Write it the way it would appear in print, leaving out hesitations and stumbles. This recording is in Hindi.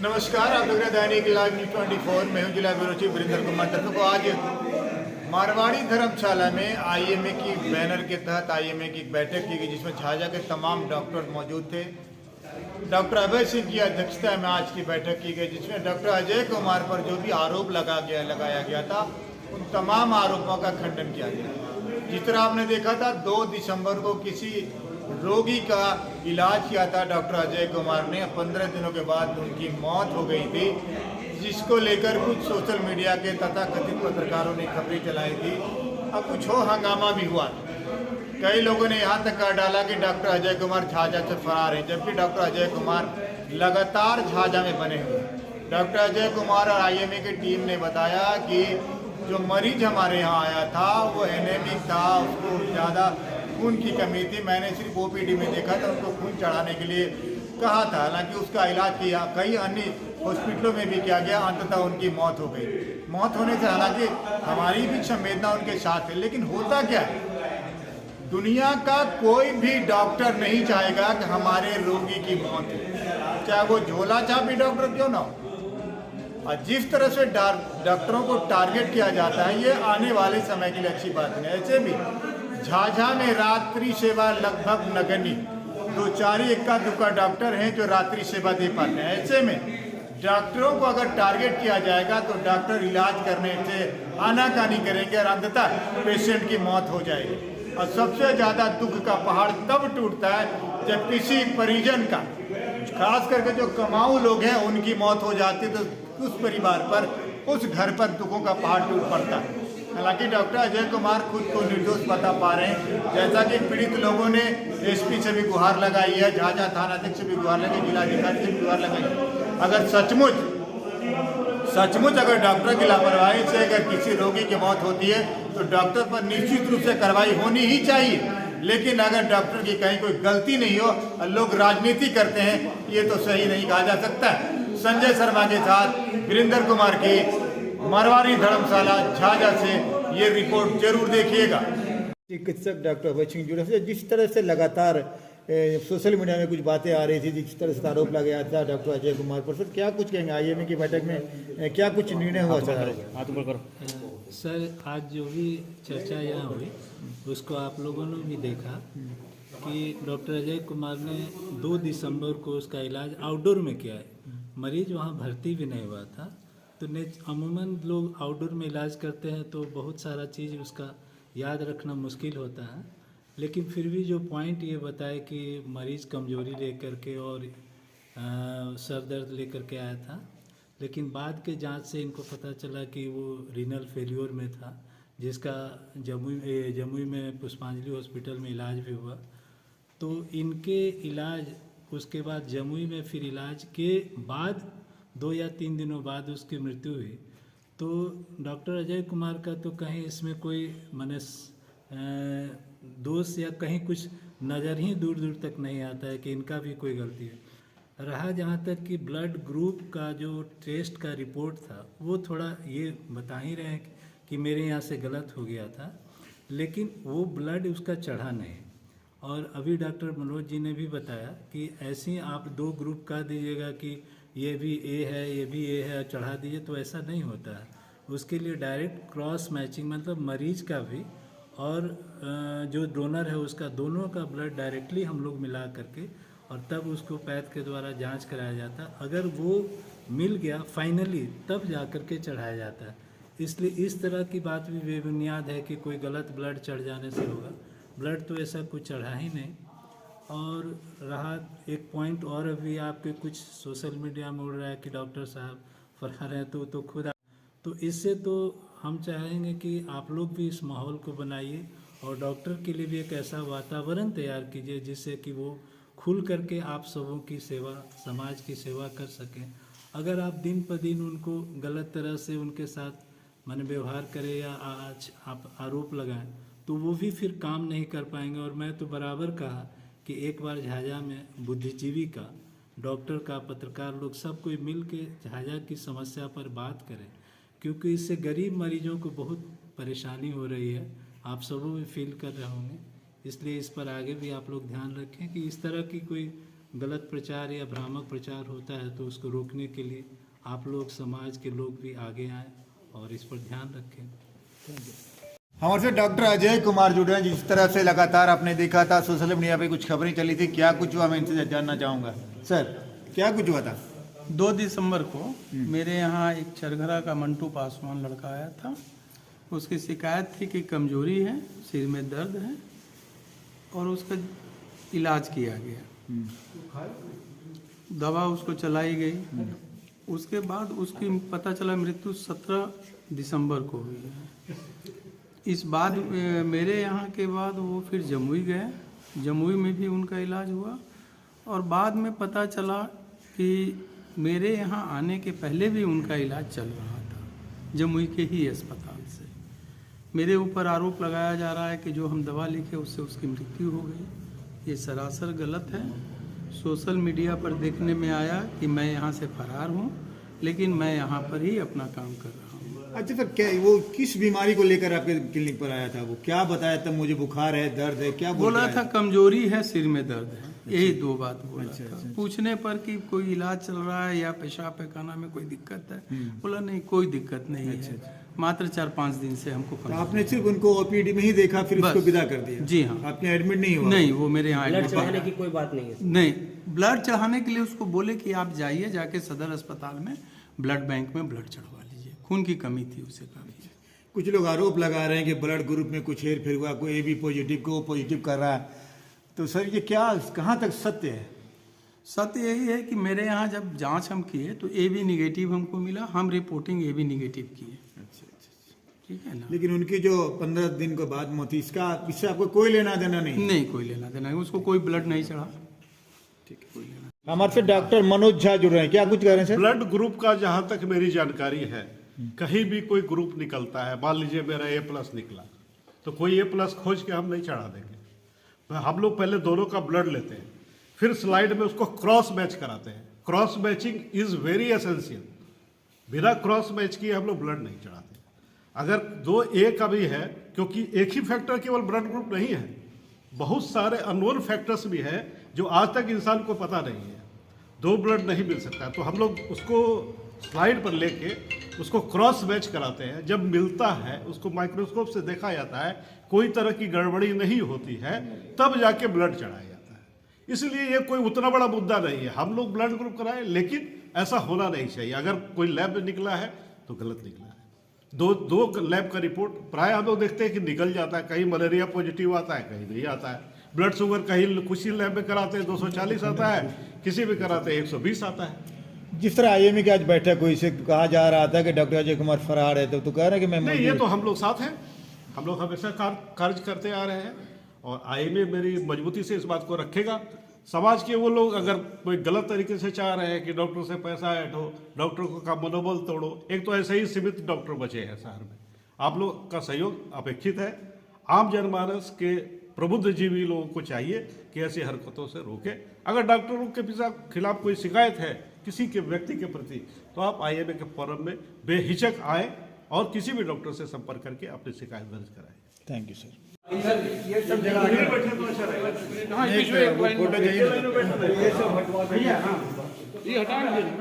नमस्कार, आप लोग दैनिक लाइव न्यूज 24 में हूँ जिला ब्यूरो चीफ वीरेंद्र कुमार। दर्शकों को आज मारवाड़ी धर्मशाला में आईएमए की बैनर के तहत आईएमए की एक बैठक की गई, जिसमें झाझा के तमाम डॉक्टर मौजूद थे। डॉक्टर अभय सिंह की अध्यक्षता में आज की बैठक की गई, जिसमें डॉक्टर अजय कुमार पर जो भी आरोप लगाया गया था, उन तमाम आरोपों का खंडन किया गया। जिस तरह आपने देखा था 2 दिसंबर को किसी रोगी का इलाज किया था डॉक्टर अजय कुमार ने, 15 दिनों के बाद उनकी मौत हो गई थी, जिसको लेकर कुछ सोशल मीडिया के तथा कथित पत्रकारों ने खबरें चलाई थी। अब कुछ हो हंगामा भी हुआ। कई लोगों ने यहाँ तक कह डाला कि डॉक्टर अजय कुमार झाझा से फरार हैं, जबकि डॉक्टर अजय कुमार लगातार झाझा में बने हुए। डॉक्टर अजय कुमार और आईएमए की टीम ने बताया कि जो मरीज हमारे यहाँ आया था वो एनेमिक था, उसको ज़्यादा खून की कमी थी। मैंने सिर्फ ओपीडी में देखा था, उनको खून चढ़ाने के लिए कहा था। हालांकि उसका इलाज किया, कई अन्य हॉस्पिटलों में भी किया गया, अंततः उनकी मौत हो गई। मौत होने से हालांकि हमारी भी संवेदना उनके साथ है, लेकिन होता क्या है, दुनिया का कोई भी डॉक्टर नहीं चाहेगा कि हमारे रोगी की मौत हो, चाहे वो झोला छापी डॉक्टर क्यों ना हो। और जिस तरह से डॉक्टरों को टारगेट किया जाता है, ये आने वाले समय के लिए अच्छी बात नहीं। ऐसे भी झाझा में रात्रि सेवा लगभग नगण्य, 2-4 इक्का दुक्का डॉक्टर हैं जो रात्रि सेवा दे पाते हैं। ऐसे में डॉक्टरों को अगर टारगेट किया जाएगा तो डॉक्टर इलाज करने से आनाकानी करेंगे और अंततः पेशेंट की मौत हो जाएगी। और सबसे ज़्यादा दुख का पहाड़ तब टूटता है जब किसी परिजन का, खास करके जो कमाऊ लोग हैं, उनकी मौत हो जाती है, तो उस परिवार पर, उस घर पर दुखों का पहाड़ टूट पड़ता है। हालांकि डॉक्टर अजय कुमार खुद को निर्दोष बता पा रहे हैं, जैसा कि पीड़ित लोगों ने एसपी से भी गुहार लगाई है, झाझा थाना अध्यक्ष से भी गुहार लगाई, जिलाधिकारी से भी गुहार लगाई। अगर सचमुच अगर डॉक्टर की लापरवाही से अगर किसी रोगी की मौत होती है तो डॉक्टर पर निश्चित रूप से कार्रवाई होनी ही चाहिए। लेकिन अगर डॉक्टर की कहीं कोई गलती नहीं हो और लोग राजनीति करते हैं, ये तो सही नहीं कहा जा सकता। संजय शर्मा के साथ वीरेंद्र कुमार की मारवाड़ी धर्मशाला झाझा से ये रिपोर्ट जरूर देखिएगा। चिकित्सक डॉक्टर अभय सिंह जुड़े थे। जिस तरह से लगातार सोशल मीडिया में कुछ बातें आ रही थी, जिस तरह से आरोप लगाया था डॉक्टर अजय कुमार पर, सर क्या कुछ कहेंगे? आईएमए की बैठक में क्या कुछ निर्णय हुआ सर? आज जो भी चर्चा यहाँ हुई उसको आप लोगों ने भी देखा कि डॉक्टर अजय कुमार ने 2 दिसंबर को उसका इलाज आउटडोर में किया है। मरीज वहाँ भर्ती भी नहीं हुआ था। तो अमूमन लोग आउटडोर में इलाज करते हैं तो बहुत सारा चीज़ उसका याद रखना मुश्किल होता है, लेकिन फिर भी जो पॉइंट ये बताए कि मरीज़ कमजोरी लेकर के और सर दर्द लेकर के आया था, लेकिन बाद के जांच से इनको पता चला कि वो रीनल फेल्योर में था, जिसका जमुई में पुष्पांजलि हॉस्पिटल में इलाज भी हुआ। तो इनके इलाज उसके बाद जमुई में फिर इलाज के बाद 2 या 3 दिनों बाद उसकी मृत्यु हुई। तो डॉक्टर अजय कुमार का तो कहीं इसमें कोई दोष या कहीं कुछ नज़र ही दूर दूर तक नहीं आता है कि इनका भी कोई गलती है। रहा जहाँ तक कि ब्लड ग्रुप का जो टेस्ट का रिपोर्ट था, वो थोड़ा ये बता ही रहे हैं कि मेरे यहाँ से गलत हो गया था, लेकिन वो ब्लड उसका चढ़ा नहीं। और अभी डॉक्टर मनोज जी ने भी बताया कि ऐसे ही आप 2 ग्रुप कर दीजिएगा कि ये भी ए है, ये भी ए है, चढ़ा दीजिए, तो ऐसा नहीं होता है। उसके लिए डायरेक्ट क्रॉस मैचिंग, मतलब मरीज का भी और जो डोनर है उसका, दोनों का ब्लड डायरेक्टली हम लोग मिला करके और तब उसको पैथ के द्वारा जांच कराया जाता है। अगर वो मिल गया फाइनली, तब जा कर के चढ़ाया जाता है। इसलिए इस तरह की बात भी बेबुनियाद है कि कोई गलत ब्लड चढ़ जाने से होगा। ब्लड तो ऐसा कुछ चढ़ा ही नहीं। और रहा एक पॉइंट और अभी आपके कुछ सोशल मीडिया में उड़ रहा है कि डॉक्टर साहब फरार हैं, तो खुद तो इससे तो हम चाहेंगे कि आप लोग भी इस माहौल को बनाइए और डॉक्टर के लिए भी एक ऐसा वातावरण तैयार कीजिए जिससे कि वो खुल करके आप सबों की सेवा, समाज की सेवा कर सकें। अगर आप दिन पर दिन उनको गलत तरह से उनके साथ मन व्यवहार करें या आज आप आरोप लगाएं, तो वो भी फिर काम नहीं कर पाएंगे। और मैं तो बराबर कहा कि एक बार झाझा में बुद्धिजीवी का, डॉक्टर का, पत्रकार लोग सब कोई मिल के झाझा की समस्या पर बात करें, क्योंकि इससे गरीब मरीजों को बहुत परेशानी हो रही है। आप सबों में फील कर रहे होंगे, इसलिए इस पर आगे भी आप लोग ध्यान रखें कि इस तरह की कोई गलत प्रचार या भ्रामक प्रचार होता है तो उसको रोकने के लिए आप लोग समाज के लोग भी आगे आएँ और इस पर ध्यान रखें। हमारे से डॉक्टर अजय कुमार जुड़े हैं। जिस तरह से लगातार आपने देखा था सोशल मीडिया पे कुछ खबरें चली थी, क्या कुछ हुआ मैं इनसे जानना चाहूँगा। सर क्या कुछ हुआ था? 2 दिसंबर को मेरे यहाँ एक चरघरा का मंटू पासवान लड़का आया था। उसकी शिकायत थी कि कमजोरी है, सिर में दर्द है और उसका इलाज किया गया। दवा उसको चलाई गई। उसके बाद उसकी पता चला मृत्यु 17 दिसंबर को हुई है। इस बाद मेरे यहाँ के बाद वो फिर जमुई गए। जमुई में भी उनका इलाज हुआ और बाद में पता चला कि मेरे यहाँ आने के पहले भी उनका इलाज चल रहा था जमुई के ही अस्पताल से। मेरे ऊपर आरोप लगाया जा रहा है कि जो हम दवा लिखे उससे उसकी मृत्यु हो गई। ये सरासर गलत है। सोशल मीडिया पर देखने में आया कि मैं यहाँ से फरार हूँ, लेकिन मैं यहाँ पर ही अपना काम कर रहा हूँ। अच्छा सर, क्या वो किस बीमारी को लेकर आपके क्लिनिक पर आया था? वो क्या बताया था? मुझे बुखार है, दर्द है, क्या बोला था? कमजोरी है, सिर में दर्द है, यही 2 बात बोला था। अच्छा। पूछने पर कि कोई इलाज चल रहा है या पेशाब पैखाना में कोई दिक्कत है, बोला नहीं कोई दिक्कत नहीं है, मात्र 4-5 दिन से हमको तो आपने सिर्फ उनको ओपीडी में ही देखा फिर उसको विदा कर दिया? जी हाँ। आपने एडमिट नहीं हुआ? नहीं, वो मेरे यहाँ ब्लड चढ़ाने की कोई बात नहीं है। नहीं, ब्लड चढ़ाने के लिए उसको बोले कि आप जाइए, जाके सदर अस्पताल में ब्लड बैंक में ब्लड चढ़वा लीजिए। खून की कमी थी उसे काफी। कुछ लोग आरोप लगा रहे हैं कि ब्लड ग्रुप में कुछ हेर फेर हुआ, कोई AB पॉजिटिव को पॉजिटिव कर रहा है, तो सर ये क्या कहाँ तक सत्य है? सत्य यही है कि मेरे यहाँ जब जांच हम किए तो AB निगेटिव हमको मिला, हम रिपोर्टिंग AB निगेटिव किए। अच्छा, ठीक है ना। लेकिन उनकी जो 15 दिन के बाद मौत, इससे आपको कोई लेना देना नहीं? नहीं, कोई लेना देना नहीं, उसको कोई ब्लड नहीं चढ़ा। ठीक है। हमारे से डॉक्टर मनोज झा जुड़ रहे हैं, क्या कुछ कह रहे हैं सर? ब्लड ग्रुप का जहां तक मेरी जानकारी है, कहीं भी कोई ग्रुप निकलता है, मान लीजिए मेरा A+ निकला तो कोई A+ खोज के हम नहीं चढ़ा देंगे। हम लोग पहले दोनों का ब्लड लेते हैं, फिर स्लाइड में उसको क्रॉस मैच कराते हैं। Cross matching is very essential. बिना क्रॉस मैच किए हम लोग ब्लड नहीं चढ़ाते। अगर 2A का भी है, क्योंकि एक ही फैक्टर केवल ब्लड ग्रुप नहीं है, बहुत सारे अननोन फैक्टर्स भी हैं जो आज तक इंसान को पता नहीं है। 2 ब्लड नहीं मिल सकता, तो हम लोग उसको स्लाइड पर लेके उसको क्रॉस मैच कराते हैं। जब मिलता है उसको माइक्रोस्कोप से देखा जाता है, कोई तरह की गड़बड़ी नहीं होती है, तब जाके ब्लड चढ़ाया जाता है। इसलिए ये कोई उतना बड़ा मुद्दा नहीं है। हम लोग ब्लड ग्रुप कराएं, लेकिन ऐसा होना नहीं चाहिए। अगर कोई लैब में निकला है तो गलत निकला है। दो लैब का रिपोर्ट प्राय हम लोग देखते हैं कि निकल जाता है। कहीं मलेरिया पॉजिटिव आता है, कहीं नहीं आता है। ब्लड शुगर कहीं कुछ ही लैब में कराते हैं 240 आता है, किसी भी कराते हैं 120 आता है। जिस तरह IMA की आज बैठक हुई, से कहा जा रहा था कि डॉक्टर अजय कुमार फरार है, तो कह रहे हैं कि मैं नहीं, ये तो हम लोग साथ हैं। हम लोग हमेशा कार्य करते आ रहे हैं और IMA मेरी मजबूती से इस बात को रखेगा। समाज के वो लोग अगर कोई गलत तरीके से चाह रहे हैं कि डॉक्टर से पैसा ऐंठो, डॉक्टर का मनोबल तोड़ो, एक तो ऐसे ही सीमित डॉक्टर बचे हैं शहर में। आप लोग का सहयोग अपेक्षित है। आम जनमानस के प्रबुद्ध जीवी लोगों को चाहिए कि ऐसी हरकतों से रोके। अगर डॉक्टरों के खिलाफ कोई शिकायत है किसी के व्यक्ति के प्रति, तो आप IMA के फोरम में बेहिचक आए और किसी भी डॉक्टर से संपर्क करके अपनी शिकायत दर्ज कराएं। Thank you sir. ये सब जगह बैठे तो अच्छा रहेगा। हाँ, बीच में एक लाइन फोटो चाहिए। भैया, हाँ, ये हटा दीजिए।